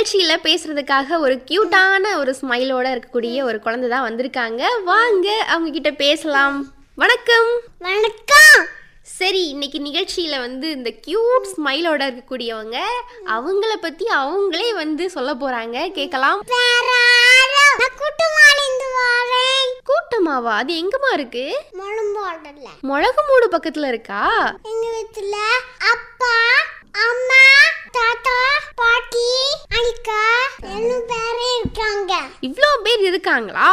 நிகழ்ச்சியில பேசுறதுக்காக ஒரு கியூட்டான ஒரு ஸ்மைலோட இருக்கக்கூடிய ஒரு குழந்தை தான் வந்திருக்காங்க. வாங்க அவங்க கிட்ட பேசலாம். வணக்கம். வணக்கம். சரி, இன்னைக்கு நிகழ்ச்சியில இந்த கியூட் ஸ்மைலோட இருக்கக்கூடியவங்க அவங்கள பத்தி அவங்களே சொல்ல போறாங்க. கேட்கலாம். கூட்டமாவா? அது எங்கம்மா இருக்கு? மிளகு மூடு பக்கத்துல இருக்கா? எங்க வீட்டுல அப்பா, அம்மா, தாத்தா, பாட்டி, அனிகா எல்லாரும் பேரே இருக்காங்க. இவ்ளோ பேர் இருக்காங்களா?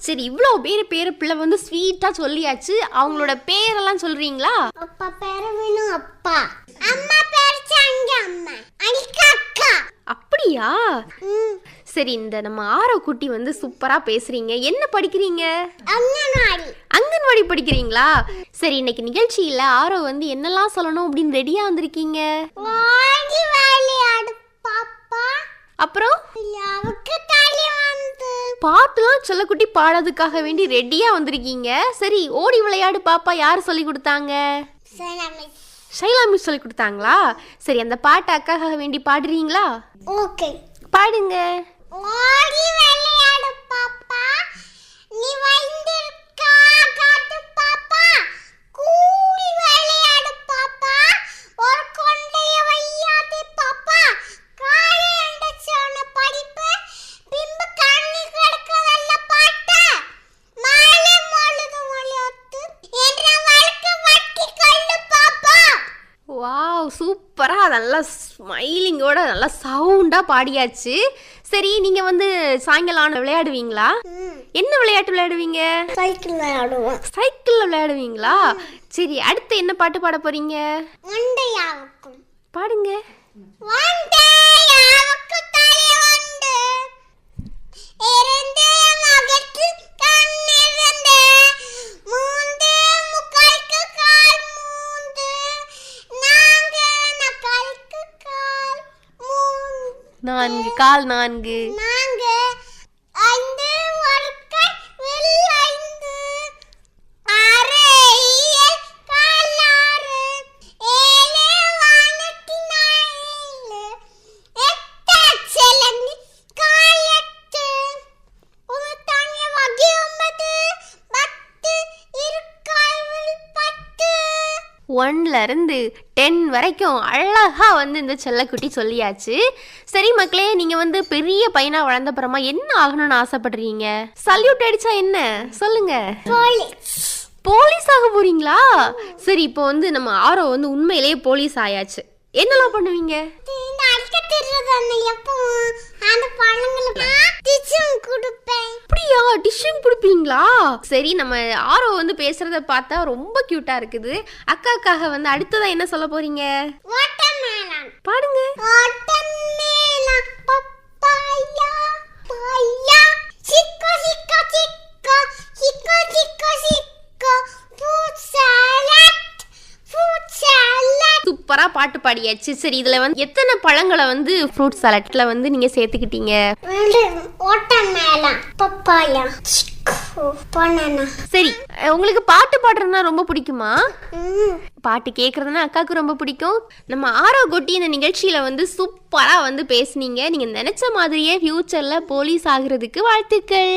சரி, இவ்ளோ பேர் பிள்ளை ஸ்வீட்டா சொல்லியாச்சு. அவங்களோட பேரெல்லாம் சொல்றீங்களா? அப்பா பேரு வேணு அப்பா, அம்மா பேரு சங்க அம்மா, அனிகா அக்கா. அப்படியா? சரி, இந்த நம்ம ஆரோ குட்டி சூப்பரா பேசுறீங்க. என்ன படிக்கிறீங்க? அங்கன்வாடி படிக்கிறீங்களா? சரி, இன்னைக்கு நிகழ்ச்சியில ஆரோ என்னெல்லாம் சொல்லணும் அப்படின்னு ரெடியா வந்திருக்கீங்க? அப்புறம் பாட்டுலாம் செல்லக்குட்டி பாடுறதுக்காக வேண்டி ரெடியா வந்திருக்கீங்க. சரி, ஓடி விளையாடு பாப்பா யாரு சொல்லி கொடுத்தாங்க? ஷைலா மிஸ் சொல்லி கொடுத்தாங்களா? சரி, அந்த பாட்டை அக்காக்காக வேண்டி பாடுறீங்களா? ஓகே, பாடுங்க. ஓடி விளையாடு பாப்பா, நீ வந்திருக்கா காட்டு பாப்பா, கூடி விளையாடு பாப்பா, ஒரு கொண்டைய வையாதே பாப்பா, காலை எண்டச்சோன படிப்பு, பின்பு கண்ணி கிடக்கதல்ல பாட்டு, மாலை மொழுது மொழியொத்து, என்ற வழக்கு வட்டி கல்லு பாப்பா. வாவ், சூப்பரா நல்லா ஸ்மைலிங்கோட நல்லா சவுண்டா பாடியாச்சு. சரி, நீங்க சாயங்காலம் விளையாடுவீங்களா? என்ன விளையாட்டு விளையாடுவீங்க? சைக்கிள் விளையாடுவோம். சைக்கிள்ல விளையாடுவீங்களா? சரி, அடுத்து என்ன பாட்டு பாட போறீங்க? வண்டையாவுக்கும் பாடுங்க. வண்டையாவுக்கு தலை உண்டு, இருந்து மகத்து கண்ணிருந்து, மூந்து முக்காய்க்கு கால் மூந்து, நாங்க நக்காய்க்கு கால் மூந்து, நான்கு கால் நான்கு, நாங்க ஐந்து ஒரு கை வில் ஐந்து, ஆறு ஏழு கால் ஆறு, ஏழு வானத்தினாயிலு, எட்டு செலங்கி கால் எட்டு, உமத்தாங்க வகை ஒன்பது, பத்து இருக்கால் வில் பத்து. 1ல இருந்து 10 வரைக்கும் அழகா இந்த செல்லக்குட்டி சொல்லியாச்சு. சரி மக்களே, நீங்க பெரிய பையனா வளர்ந்தப்புறமா என்ன ஆகணும்னு ஆசைப்படுறீங்க? சல்யூட் அடிச்சா என்ன சொல்லுங்க? போலீஸ் ஆக போறீங்களா? சரி, இப்போ நம்ம ஆரோ உண்மையிலேயே போலீஸ் ஆயாச்சு. என்னெல்லாம் பண்ணுவீங்க? அப்படியா? டிஷ்ஷும் கொடுப்பீங்களா? சரி, நம்ம ஆரோ பேசுறத பார்த்தா ரொம்ப கியூட்டா இருக்குது. அக்காக்காக அடுத்ததா என்ன சொல்ல போறீங்க? பாடுங்க. சூப்பரா பாட்டு பாடியாச்சு. சரி, இதுல எத்தனை பழங்களை ஃப்ரூட் சாலட்ல நீங்க சேர்த்துக்கிட்டீங்க? சரி, உங்களுக்கு பாட்டு பாடுறதுனா ரொம்ப பிடிக்குமா? பாட்டு கேக்குறதுனா அக்காவுக்கு ரொம்ப பிடிக்கும். நம்ம ஆரோ குட்டி இந்த நிகழ்ச்சியில சூப்பரா பேசுனீங்க. நீங்க நினைச்ச மாதிரியே ஃபியூச்சர்ல போலீஸ் ஆகுறதுக்கு வாழ்த்துக்கள்.